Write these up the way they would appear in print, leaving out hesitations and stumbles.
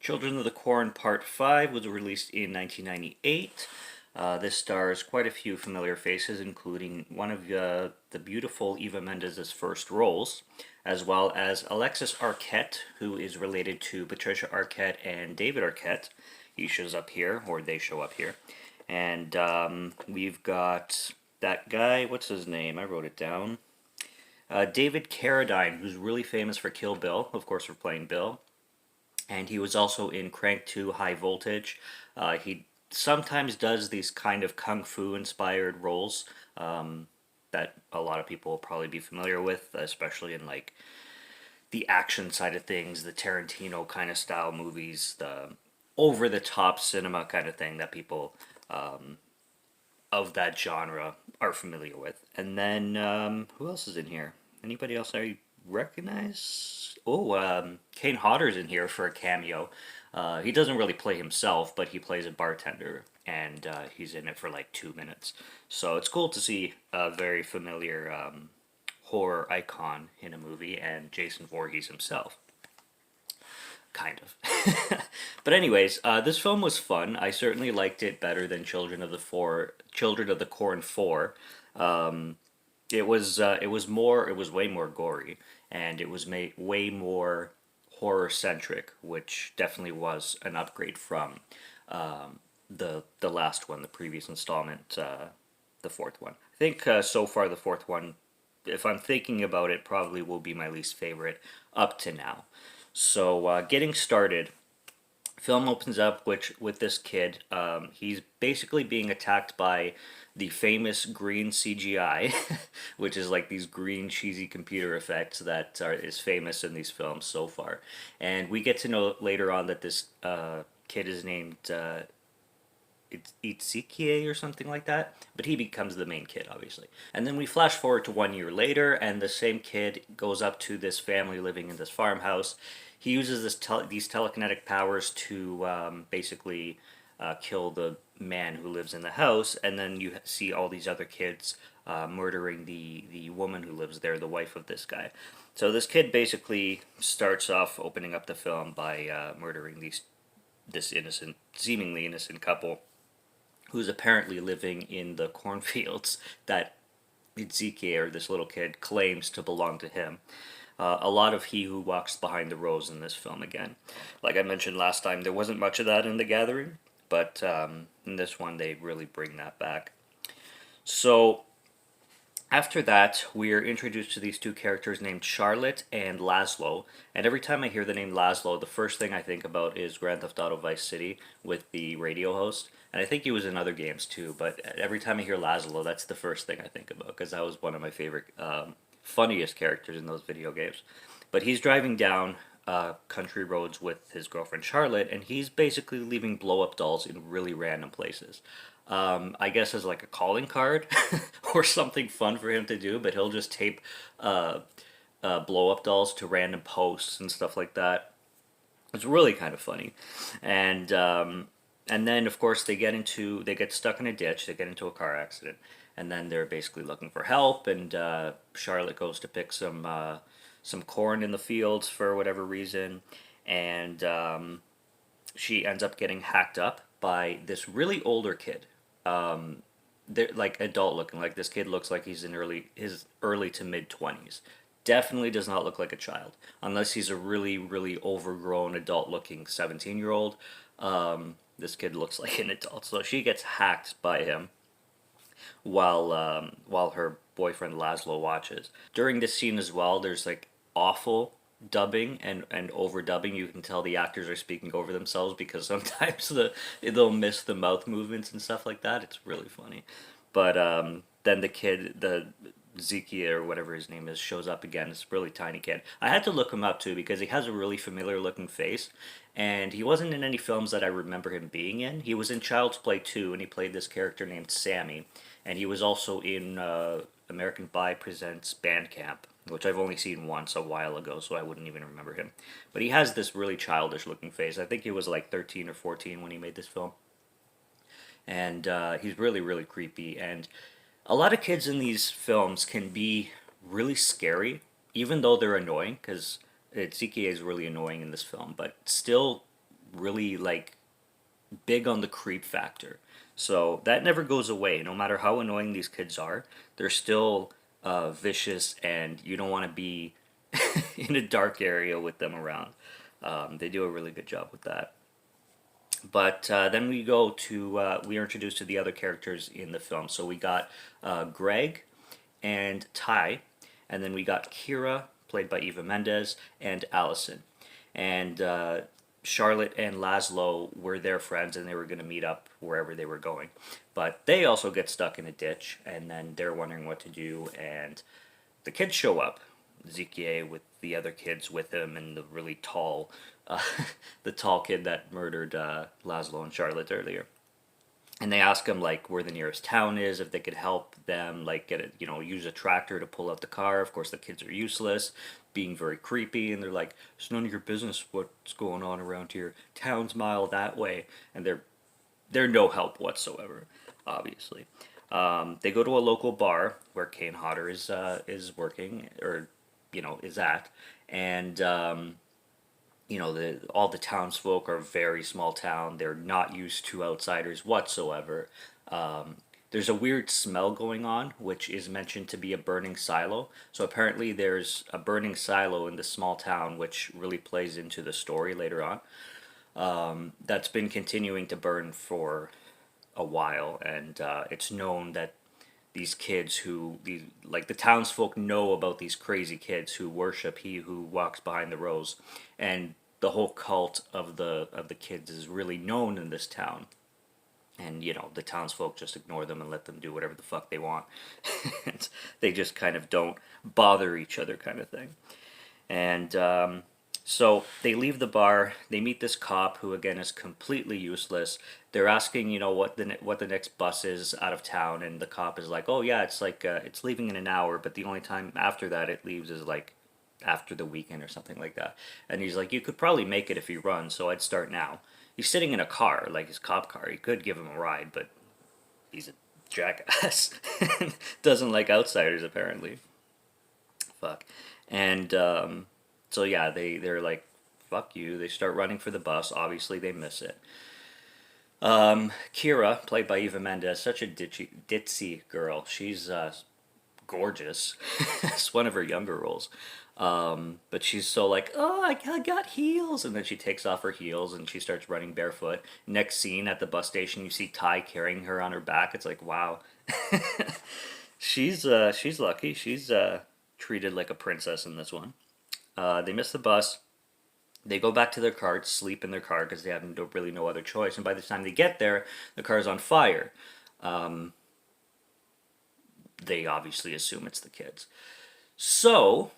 Children of the Corn Part 5 was released in 1998. This stars quite a few familiar faces, including one of the beautiful Eva Mendes' first roles, as well as Alexis Arquette, who is related to Patricia Arquette and David Arquette. He shows up here, or they show up here. And we've got that guy, what's his name? I wrote it down. David Carradine, who's really famous for Kill Bill, of course, for playing Bill. And he was also in Crank 2 High Voltage. He sometimes does these kind of kung fu inspired roles that a lot of people will probably be familiar with, especially in like the action side of things, the Tarantino kind of style movies, the over the top cinema kind of thing that people of that genre are familiar with. And then who else is in here? Anybody else I recognize? Oh, Kane Hodder's in here for a cameo. He doesn't really play himself, but he plays a bartender, and he's in it for like 2 minutes. So it's cool to see a very familiar horror icon in a movie, and Jason Voorhees himself. Kind of. But anyways, this film was fun. I certainly liked it better than Children of the Corn 4. It was way more gory, and it was made way more horror centric, which definitely was an upgrade from the last one, the previous installment, the fourth one. I think so far the fourth one, if I'm thinking about it, probably will be my least favorite up to now. So getting started, film opens up with this kid. He's basically being attacked by the famous green CGI, which is like these green cheesy computer effects that is famous in these films so far. And we get to know later on that this kid is named Itsukie or something like that, but he becomes the main kid, obviously. And then we flash forward to 1 year later, and the same kid goes up to this family living in this farmhouse. He uses these telekinetic powers to basically kill the man who lives in the house, and then you see all these other kids murdering the woman who lives there, the wife of this guy. So this kid basically starts off opening up the film by murdering this seemingly innocent couple who's apparently living in the cornfields that Itsuki, or this little kid, claims to belong to him. A lot of He Who Walks Behind the Rose in this film again. Like I mentioned last time, there wasn't much of that in The Gathering, but in this one they really bring that back. So after that, we are introduced to these two characters named Charlotte and Laszlo. And every time I hear the name Laszlo, the first thing I think about is Grand Theft Auto Vice City with the radio host. And I think he was in other games too, but every time I hear Laszlo, that's the first thing I think about, because that was one of my favorite, funniest characters in those video games. But he's driving down country roads with his girlfriend Charlotte, and he's basically leaving blow up dolls in really random places. I guess as like a calling card or something fun for him to do, but he'll just tape blow up dolls to random posts and stuff like that. It's really kind of funny, and then of course they get stuck in a ditch, they get into a car accident, and then they're basically looking for help. And Charlotte goes to pick some corn in the fields for whatever reason, and she ends up getting hacked up by this really older kid. They're like adult looking. Like this kid looks like he's in his early to mid 20s. Definitely does not look like a child, unless he's a really really overgrown adult looking 17-year-old. This kid looks like an adult. So she gets hacked by him while her boyfriend Laszlo watches. During this scene as well, there's like awful dubbing and overdubbing. You can tell the actors are speaking over themselves because sometimes they'll miss the mouth movements and stuff like that. It's really funny. But then the kid, the Zeki or whatever his name is, shows up again. It's a really tiny kid. I had to look him up too because he has a really familiar looking face, and he wasn't in any films that I remember him being in. He was in Child's Play 2, and he played this character named Sammy, and he was also in American Pie Presents Bandcamp, which I've only seen once a while ago, so I wouldn't even remember him. But he has this really childish looking face. I think he was like 13 or 14 when he made this film. And he's really, really creepy. And a lot of kids in these films can be really scary, even though they're annoying, because Ziki is really annoying in this film, but still really like big on the creep factor. So that never goes away. No matter how annoying these kids are, they're still vicious, and you don't want to be in a dark area with them around. They do a really good job with that. But then we are introduced to the other characters in the film. So we got Greg and Ty, and then we got Kira, played by Eva Mendes, and Allison. And Charlotte and Laszlo were their friends, and they were going to meet up wherever they were going. But they also get stuck in a ditch, and then they're wondering what to do, and the kids show up. Ezekiel with the other kids with him, and the really tall, uh, the tall kid that murdered Laszlo and Charlotte earlier. And they ask him like where the nearest town is, if they could help them, like get it, use a tractor to pull out the car. Of course, the kids are useless, being very creepy, and they're like, "It's none of your business what's going on around here. Town's mile that way," and they're no help whatsoever, obviously. They go to a local bar where Kane Hodder is working, or is at, and all the townsfolk are very small town. They're not used to outsiders whatsoever. There's a weird smell going on, which is mentioned to be a burning silo. So apparently, there's a burning silo in this small town, which really plays into the story later on. That's been continuing to burn for a while, and it's known that the townsfolk know about these crazy kids who worship he who walks behind the rose, and the whole cult of the kids is really known in this town. And the townsfolk just ignore them and let them do whatever the fuck they want. And they just kind of don't bother each other, kind of thing. And so they leave the bar. They meet this cop who again is completely useless. They're asking, what the next bus is out of town, and the cop is like, "Oh yeah, it's like it's leaving in an hour, but the only time after that it leaves is like after the weekend or something like that." And he's like, "You could probably make it if you run, so I'd start now." He's sitting in a car, like his cop car. He could give him a ride, but he's a jackass. Doesn't like outsiders apparently. Fuck. And so yeah, they're like, "Fuck you." They start running for the bus. Obviously, they miss it. Kira, played by Eva Mendes, such a ditzy girl. She's gorgeous. It's one of her younger roles. But she's so like, "Oh, I got heels," and then she takes off her heels and she starts running barefoot. Next scene at the bus station, you see Ty carrying her on her back. It's like, wow. She's lucky. She's treated like a princess in this one. They miss the bus. They go back to their car to sleep in their car because they have really no other choice. And by the time they get there, the car's on fire. They obviously assume it's the kids. So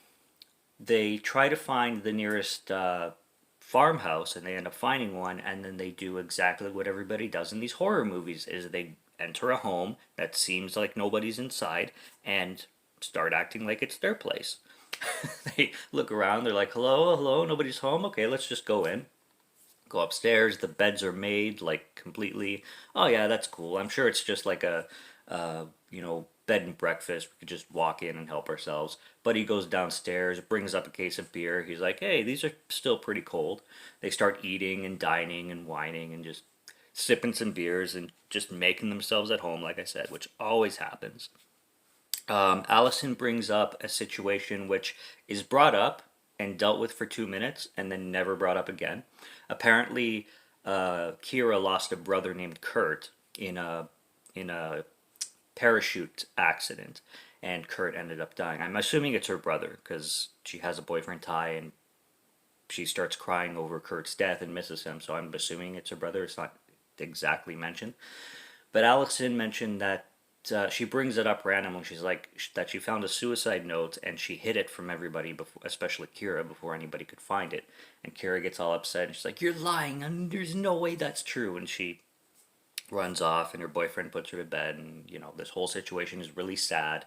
they try to find the nearest farmhouse, and they end up finding one. And then they do exactly what everybody does in these horror movies: is they enter a home that seems like nobody's inside and start acting like it's their place. They look around, they're like, "Hello, hello, nobody's home? Okay, let's just go in." Go upstairs, the beds are made, like, completely. "Oh, yeah, that's cool. I'm sure it's just like a, bed and breakfast. We could just walk in and help ourselves." But he goes downstairs, brings up a case of beer. He's like, "Hey, these are still pretty cold." They start eating and dining and whining and just sipping some beers and just making themselves at home, like I said, which always happens. Allison brings up a situation which is brought up and dealt with for 2 minutes and then never brought up again. Apparently, Kira lost a brother named Kurt in a parachute accident, and Kurt ended up dying. I'm assuming it's her brother because she has a boyfriend, Ty, and she starts crying over Kurt's death and misses him. So I'm assuming it's her brother. It's not exactly mentioned, but Allison mentioned that she brings it up randomly. She's like that she found a suicide note and she hid it from everybody, before, especially Kira, before anybody could find it. And Kira gets all upset and she's like, "You're lying, and there's no way that's true." And she runs off, and her boyfriend puts her to bed, and this whole situation is really sad.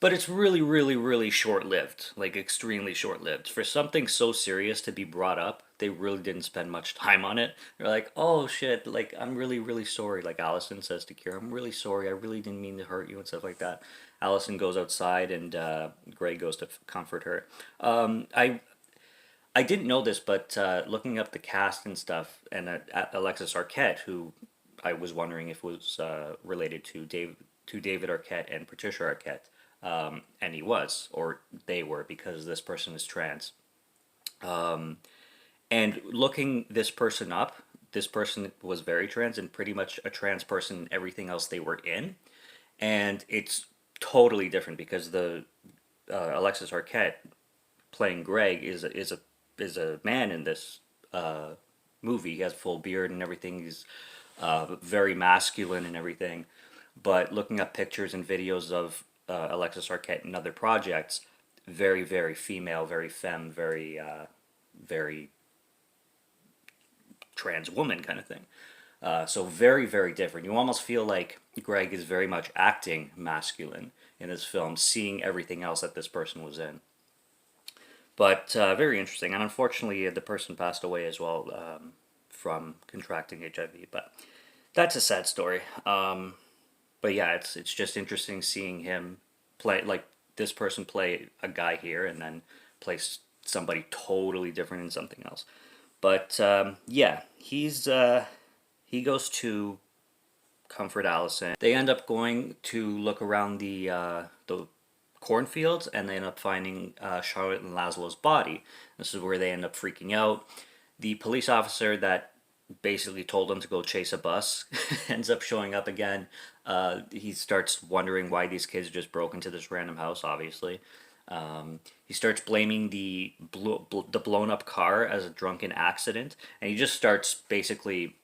But it's really, really, really short lived, like extremely short lived. For something so serious to be brought up, they really didn't spend much time on it. They're like, "Oh shit, like I'm really, really sorry." Like Allison says to Kira, "I'm really sorry. I really didn't mean to hurt you," and stuff like that. Allison goes outside, and Gray goes to comfort her. I I didn't know this, but looking up the cast and stuff, and Alexis Arquette, who I was wondering if was related to David Arquette and Patricia Arquette, and he was, or they were, because this person is trans. And looking this person up, this person was very trans and pretty much a trans person in everything else they were in, and it's totally different because the Alexis Arquette playing Greg is a man in this movie. He has a full beard and everything. He's very masculine and everything. But looking up pictures and videos of Alexis Arquette and other projects, very very female, very femme, very trans woman kind of thing. So very very different. You almost feel like Greg is very much acting masculine in this film, seeing everything else that this person was in. But very interesting, and unfortunately, the person passed away as well from contracting HIV. But that's a sad story. But yeah, it's just interesting seeing him play like this person play a guy here, and then play somebody totally different in something else. But yeah, he goes to comfort Allison. They end up going to look around the cornfields, and they end up finding Charlotte and Laszlo's body. This is where they end up freaking out. The police officer that basically told them to go chase a bus ends up showing up again. He starts wondering why these kids just broke into this random house, obviously. He starts blaming the blown up car as a drunken accident, and he just starts basically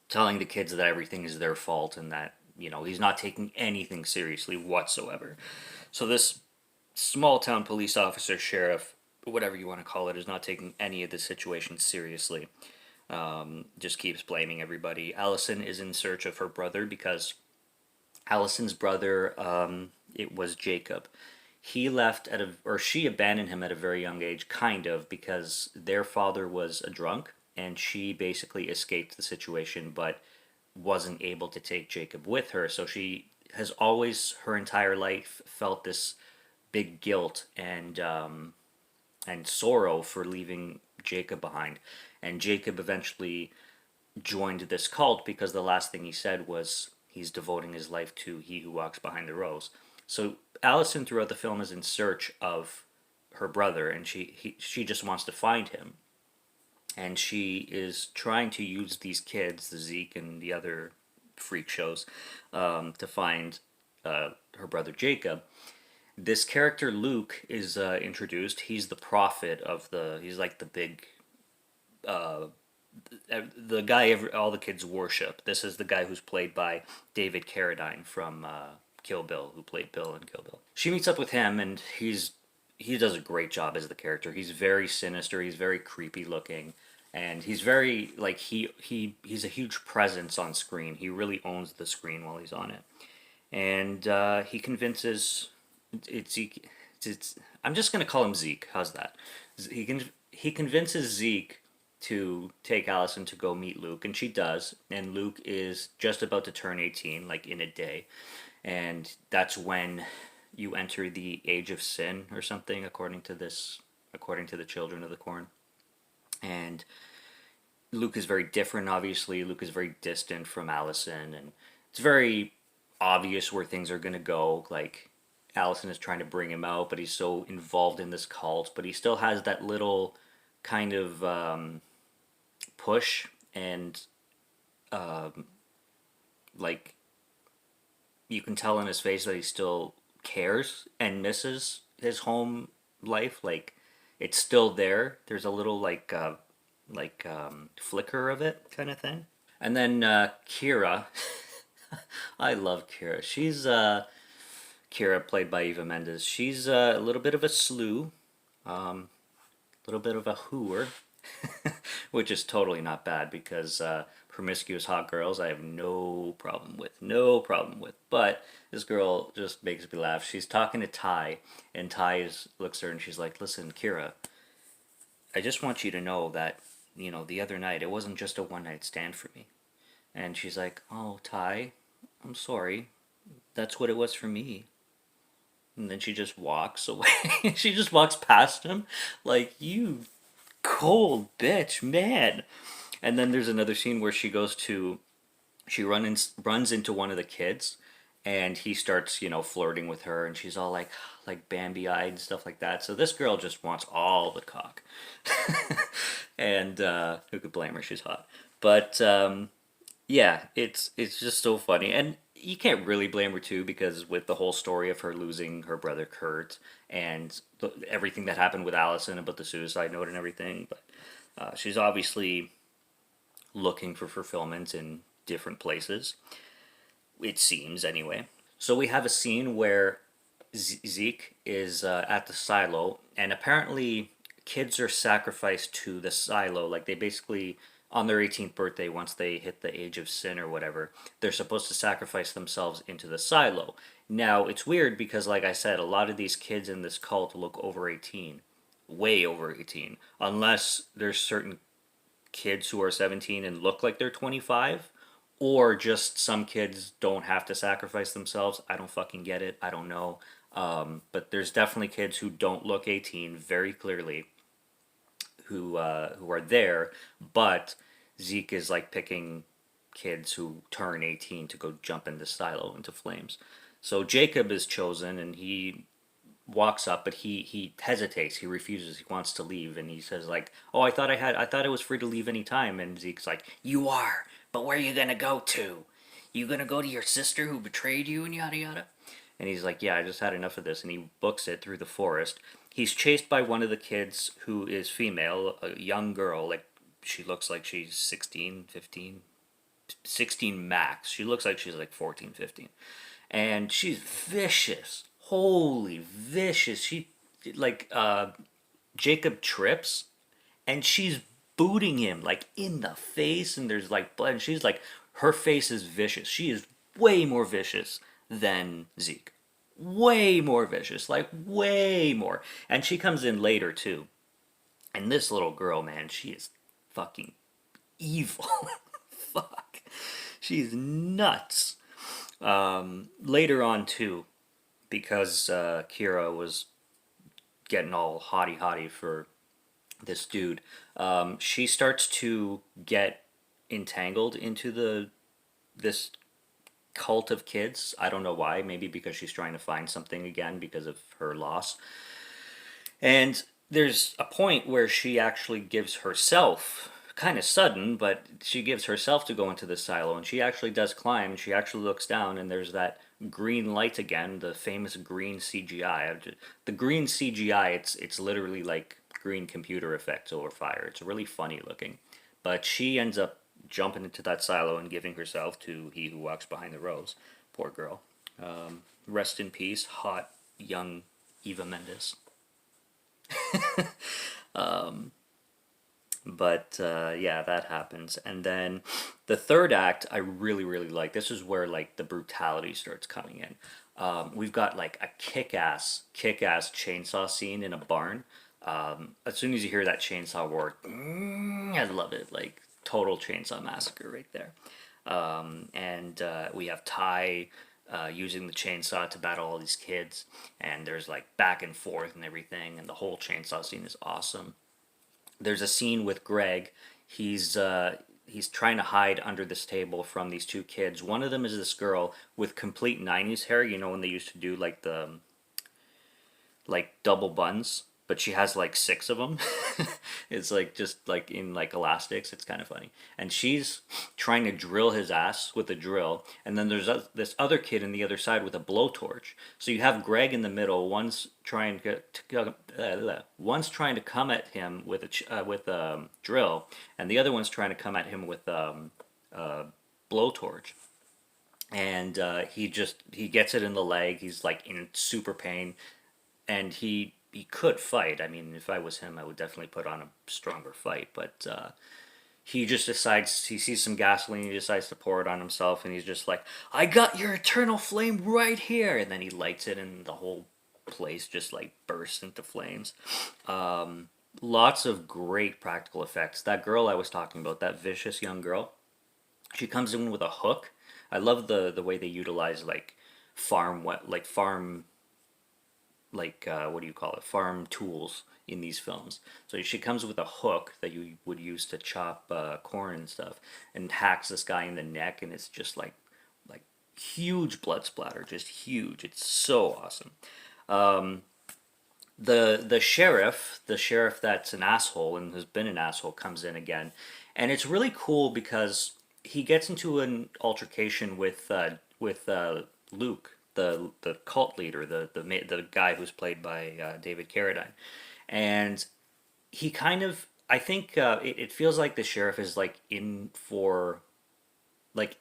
telling the kids that everything is their fault and that he's not taking anything seriously whatsoever. So this small town police officer, sheriff, whatever you want to call it, is not taking any of the situation seriously. Just keeps blaming everybody. Allison is in search of her brother because Allison's brother, it was Jacob. He left or she abandoned him at a very young age, kind of, because their father was a drunk, and she basically escaped the situation, but wasn't able to take Jacob with her. So she has always, her entire life, felt this big guilt and sorrow for leaving Jacob behind. And Jacob eventually joined this cult because the last thing he said was he's devoting his life to he who walks behind the rose. So Allison throughout the film is in search of her brother, and she just wants to find him. And she is trying to use these kids, the Zeke and the other freak shows, to find her brother Jacob. This character Luke is introduced. He's the prophet he's like the big the guy all the kids worship. This is the guy who's played by David Carradine from Kill Bill, who played Bill in Kill Bill. She meets up with him, and he does a great job as the character. He's very sinister. He's very creepy looking, and he's very like he's a huge presence on screen. He really owns the screen while he's on it, and he convinces it's I'm just gonna call him Zeke. How's that? He convinces Zeke to take Allison to go meet Luke, and she does. And Luke is just about to turn 18, like in a day, and that's when you enter the age of sin or something, according to the Children of the Corn. And Luke is very different. Obviously, Luke is very distant from Allison, and it's very obvious where things are gonna go. Like Allison is trying to bring him out, but he's so involved in this cult. But he still has that little kind of push and like you can tell in his face that he still cares and misses his home life. Like it's still there. There's a little flicker of it kind of thing. And then Kira, I love Kira. She's Kira, played by Eva Mendes. She's a little bit of a slew, a little bit of a hooer, which is totally not bad because promiscuous hot girls I have no problem with. No problem with. But this girl just makes me laugh. She's talking to Ty, and Ty looks at her and she's like, "Listen, Kira, I just want you to know that, the other night it wasn't just a one night stand for me." And she's like, "Oh, Ty, I'm sorry. That's what it was for me." And then she just walks away. She just walks past him like, "You Cold bitch, man. And then there's another scene where she runs into one of the kids, and he starts, flirting with her, and she's all like Bambi eyed and stuff like that. So this girl just wants all the cock. And who could blame her? She's hot. But yeah, it's just so funny, and you can't really blame her too, because with the whole story of her losing her brother Kurt, and everything that happened with Allison about the suicide note and everything. But she's obviously looking for fulfillment in different places. It seems, anyway. So we have a scene where Zeke is at the silo, and apparently kids are sacrificed to the silo. Like, they basically, on their 18th birthday, once they hit the age of sin or whatever, they're supposed to sacrifice themselves into the silo. Now, it's weird because, like I said, a lot of these kids in this cult look over 18, way over 18, unless there's certain kids who are 17 and look like they're 25, or just some kids don't have to sacrifice themselves. I don't fucking get it. I don't know. But there's definitely kids who don't look 18 very clearly, who are there, but Zeke is like picking kids who turn 18 to go jump in the silo into flames. So Jacob is chosen, and he walks up, but he hesitates. He refuses. He wants to leave, and he says like, "Oh, I thought I was free to leave any time." And Zeke's like, "You are, but where are you gonna go to? You gonna go to your sister who betrayed you and yada yada?" And he's like, "Yeah, I just had enough of this." And he books it through the forest. He's chased by one of the kids who is female, a young girl. Like, she looks like she's 16, 15, 16 max. She looks like she's like 14, 15, and she's vicious. Holy vicious. She like Jacob trips, and she's booting him like in the face, and there's like blood, and she's like, her face is vicious. She is way more vicious than Zeke. Way more vicious, like way more. And she comes in later too. And this little girl, man, she is fucking evil. Fuck. She's nuts. Later on too, because Kira was getting all hotty for this dude, she starts to get entangled into this cult of kids. I don't know why. Maybe because she's trying to find something again because of her loss. And there's a point where she actually gives herself, kind of sudden, but she gives herself to go into the silo, and she actually does climb. She actually looks down, and there's that green light again, the famous green CGI. The green CGI, it's literally like green computer effects over fire. It's really funny looking. But she ends up jumping into that silo and giving herself to he who walks behind the rose. Poor girl. Rest in peace, hot young Eva Mendes. But yeah, that happens, and then the third act I really like. This is where like the brutality starts coming in. We've got like a kick-ass chainsaw scene in a barn. As soon as you hear that chainsaw roar, I love it. Like, total chainsaw massacre right there. And we have Ty using the chainsaw to battle all these kids, and there's like back and forth and everything, and the whole chainsaw scene is awesome. There's a scene with Greg. He's trying to hide under this table from these two kids. One of them is this girl with complete '90s hair. You know when they used to do like the like double buns, but she has like six of them. It's like just like in like elastics. It's kind of funny. And she's trying to drill his ass with a drill, and then there's this other kid in the other side with a blowtorch. So you have Greg in the middle. One's trying to come at him with a drill, and the other one's trying to come at him with a blowtorch. And he gets it in the leg. He's like in super pain, and he could fight. I mean, if I was him, I would definitely put on a stronger fight. But he just decides, he sees some gasoline, he decides to pour it on himself, and he's just like, "I got your eternal flame right here," and then he lights it, and the whole place just like bursts into flames. Lots of great practical effects. That girl I was talking about, that vicious young girl, she comes in with a hook. I love the way they utilize like farm what do you call it, farm tools in these films. So she comes with a hook that you would use to chop corn and stuff, and hacks this guy in the neck, and it's just like huge blood splatter, just huge. It's so awesome. The sheriff that's an asshole and has been an asshole, comes in again, and it's really cool because he gets into an altercation with Luke, the cult leader, the guy who's played by David Carradine, and he kind of, I think it feels like the sheriff is like in for like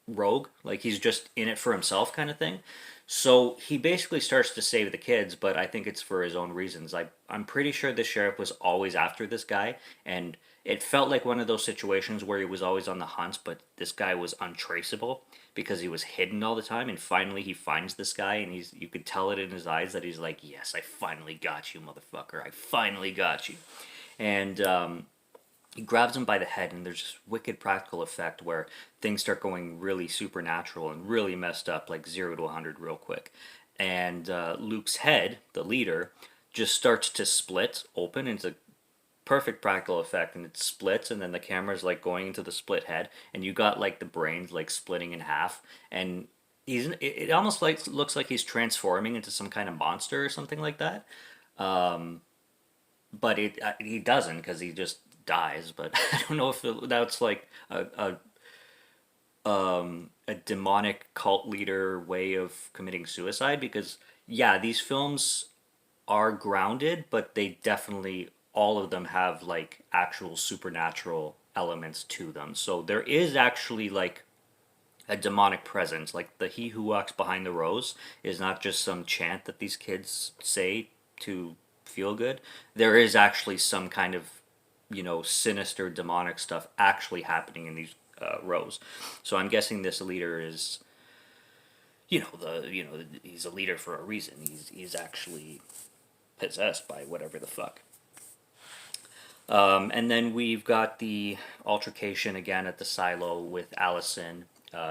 rogue, like he's just in it for himself kind of thing. So he basically starts to save the kids, but I think it's for his own reasons. I'm pretty sure the sheriff was always after this guy, and it felt like one of those situations where he was always on the hunt, but this guy was untraceable because he was hidden all the time. And finally, he finds this guy, and you could tell it in his eyes that he's like, "Yes, I finally got you, motherfucker! I finally got you." And he grabs him by the head, and there's this wicked practical effect where things start going really supernatural and really messed up, like 0 to 100 real quick. And Luke's head, the leader, just starts to split open into perfect practical effect, and it splits, and then the camera's like going into the split head, and you got like the brains like splitting in half, and it almost like looks like he's transforming into some kind of monster or something like that. But he doesn't, because he just dies. But I don't know if that's like a demonic cult leader way of committing suicide, because yeah, these films are grounded, but they definitely, all of them have like actual supernatural elements to them. So there is actually like a demonic presence. Like the "He who walks behind the rose" is not just some chant that these kids say to feel good. There is actually some kind of, sinister demonic stuff actually happening in these rows. So I'm guessing this leader is, he's a leader for a reason. He's actually possessed by whatever the fuck. And then we've got the altercation again at the silo with Allison,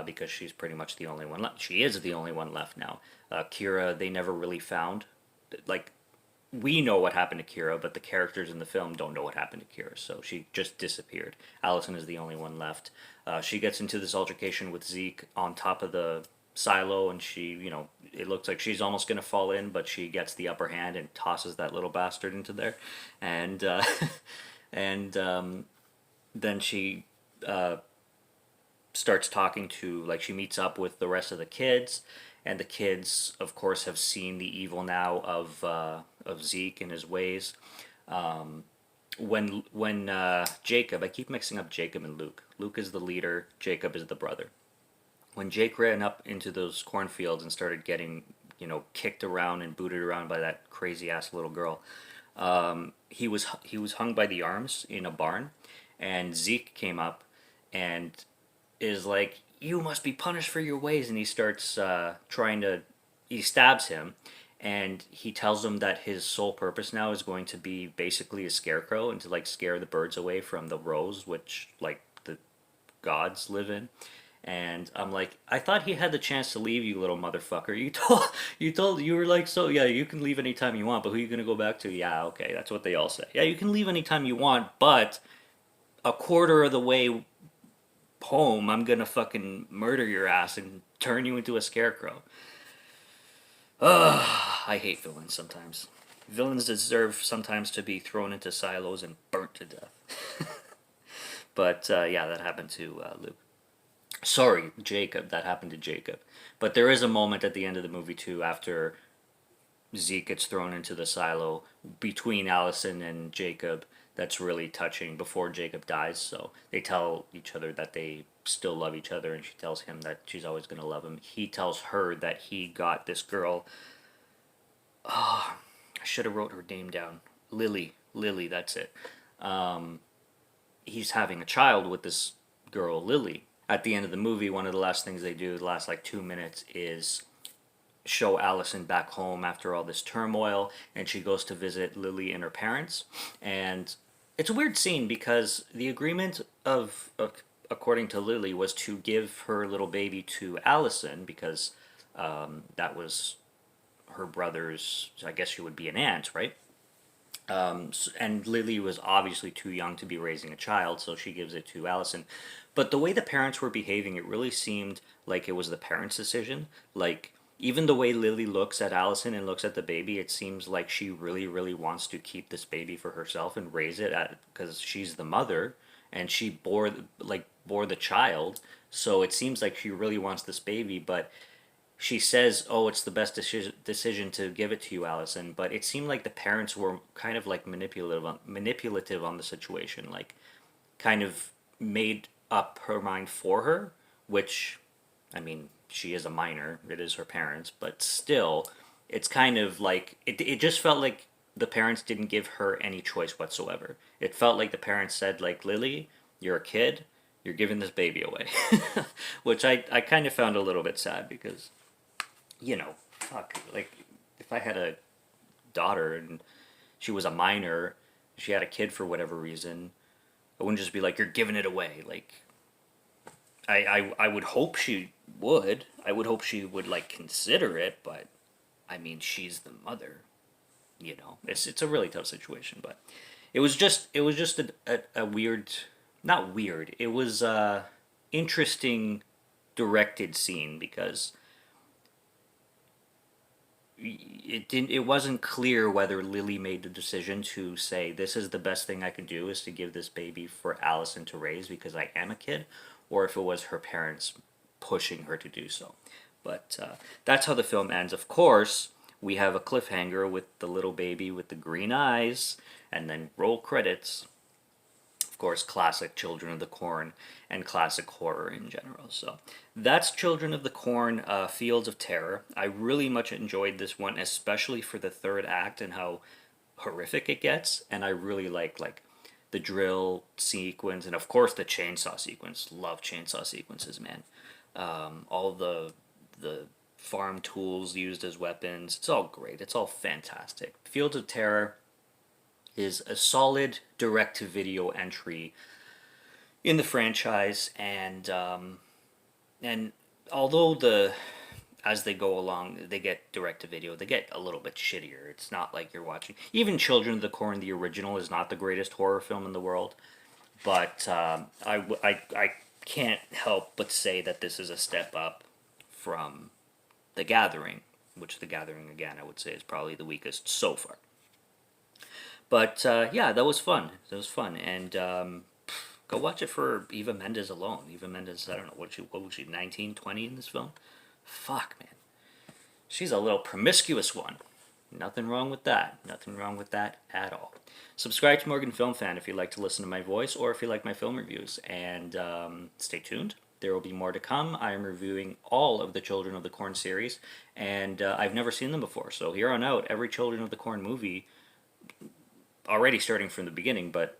because she's pretty much the only one left. She is the only one left now. Kira, they never really found. Like, we know what happened to Kira, but the characters in the film don't know what happened to Kira, so she just disappeared. Allison is the only one left. She gets into this altercation with Zeke on top of the silo, and it looks like she's almost going to fall in, but she gets the upper hand and tosses that little bastard into there. And, and then she starts talking to, like, she meets up with the rest of the kids, and the kids, of course, have seen the evil now of Zeke and his ways. When Jacob, I keep mixing up Jacob and Luke. Luke is the leader. Jacob is the brother. When Jake ran up into those cornfields and started getting, kicked around and booted around by that crazy ass little girl, he was hung by the arms in a barn, and Zeke came up and is like, "You must be punished for your ways," and he starts he stabs him, and he tells him that his sole purpose now is going to be basically a scarecrow, and to like scare the birds away from the rose, which like the gods live in. And I'm like, I thought he had the chance to leave, you little motherfucker. You were like, so yeah, you can leave anytime you want, but who are you gonna go back to? Yeah, okay, that's what they all say. Yeah, you can leave anytime you want, but a quarter of the way home, I'm gonna fucking murder your ass and turn you into a scarecrow. Ugh, I hate villains sometimes. Villains deserve sometimes to be thrown into silos and burnt to death. But yeah, that happened to Luke. Sorry, Jacob. That happened to Jacob. But there is a moment at the end of the movie too, after Zeke gets thrown into the silo between Allison and Jacob, that's really touching before Jacob dies. So they tell each other that they still love each other, and she tells him that she's always going to love him. He tells her that he got this girl. Oh, I should have wrote her name down. Lily. Lily, that's it. He's having a child with this girl, Lily. At the end of the movie, one of the last things they do, the last like 2 minutes, is show Allison back home after all this turmoil, and she goes to visit Lily and her parents. And it's a weird scene because the agreement according to Lily, was to give her little baby to Allison, because that was her brother's, I guess she would be an aunt, right? And Lily was obviously too young to be raising a child, so she gives it to Allison. But the way the parents were behaving, it really seemed like it was the parents' decision. Like, even the way Lily looks at Allison and looks at the baby, it seems like she really, really wants to keep this baby for herself and raise it at because she's the mother and she bore the child. So it seems like she really wants this baby, but she says, "Oh, it's the best decision to give it to you, Allison." But it seemed like the parents were kind of like manipulative on the situation, like kind of made up her mind for her. Which, I mean, she is a minor; it is her parents, but still, it's kind of like it just felt like the parents didn't give her any choice whatsoever. It felt like the parents said, like, "Lily, you're a kid. You're giving this baby away," which I kind of found a little bit sad because fuck, like if I had a daughter and she was a minor, she had a kid for whatever reason, I wouldn't just be like, "You're giving it away." Like, I would hope she would. I would hope she would like consider it, but I mean, she's the mother. It's a really tough situation, but it was just a weird, not weird. It was a interesting directed scene because it wasn't clear whether Lily made the decision to say this is the best thing I could do is to give this baby for Allison to raise because I am a kid, or if it was her parents pushing her to do so. But that's how the film ends. Of course, we have a cliffhanger with the little baby with the green eyes, and then roll credits. Of course, classic Children of the Corn and classic horror in general. So that's Children of the Corn, Fields of Terror. I really much enjoyed this one, especially for the third act and how horrific it gets. And I really like the drill sequence and of course the chainsaw sequence. Love chainsaw sequences, man. All the farm tools used as weapons. It's all great. It's all fantastic. Fields of Terror is a solid direct to video entry in the franchise, and although the as they go along they get direct to video, they get a little bit shittier. It's not like you're watching even Children of the Corn. The original is not the greatest horror film in the world, but I can't help but say that this is a step up from The Gathering, which The Gathering again I would say is probably the weakest so far. But yeah, that was fun. That was fun, and go watch it for Eva Mendes alone. Eva Mendes, I don't know what was she 19, 20 in this film? Fuck, man, she's a little promiscuous one. Nothing wrong with that. Nothing wrong with that at all. Subscribe to Morgan Film Fan if you'd like to listen to my voice or if you like my film reviews. And stay tuned. There will be more to come. I am reviewing all of the Children of the Corn series, and I've never seen them before. So here on out, every Children of the Corn movie, already starting from the beginning, but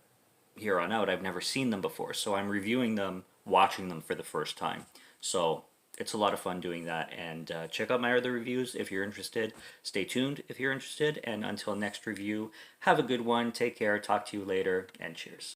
here on out, I've never seen them before. So I'm reviewing them, watching them for the first time. So it's a lot of fun doing that. And check out my other reviews if you're interested. Stay tuned if you're interested. And until next review, have a good one. Take care. Talk to you later. And cheers.